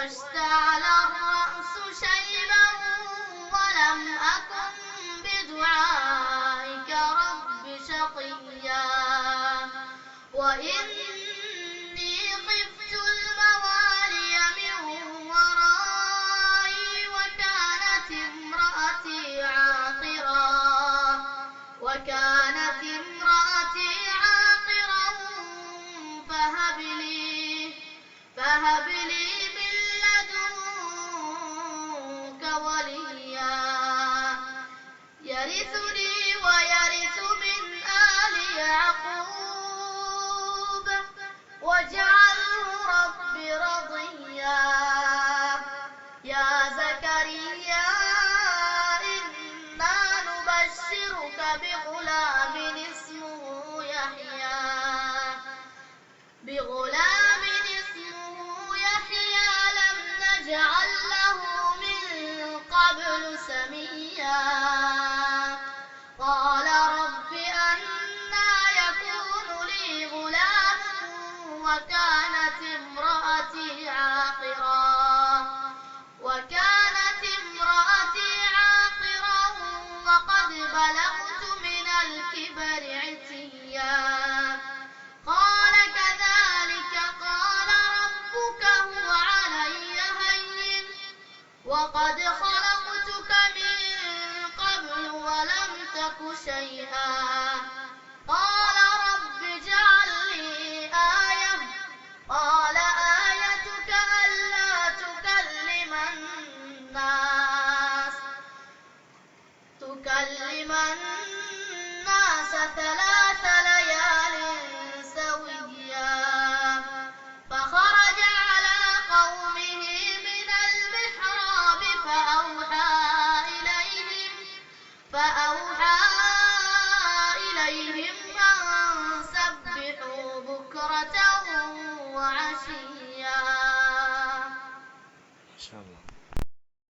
واشتعل الرأس شيبا ولم أكن بدعائك رب شقيا وإني خفت الموالي من ورائي وكانت امرأتي عاقرا فهب لي من لدنك وليا يرثني ويرث من آل يعقوب واجعله رب رضيا يا زكريا إنا نبشرك بغلام اسمه يحيى لم نجعل له من قبل سميا قال رب أنى يكون لي غلام وكانت امرأتي عاقرا وقد بلغت من الكبر عتيا قال كذلك قال ربك هو علي هين وقد خلقتك من قبل ولم تك شيئا قال رب اجعل لي آية قال آيتك ألا تكلم الناس 3 ليال سويا فخرج على قومه من المحراب فأوحى إليهم أن سبحوا بكرة وعشيا. ما شاء الله.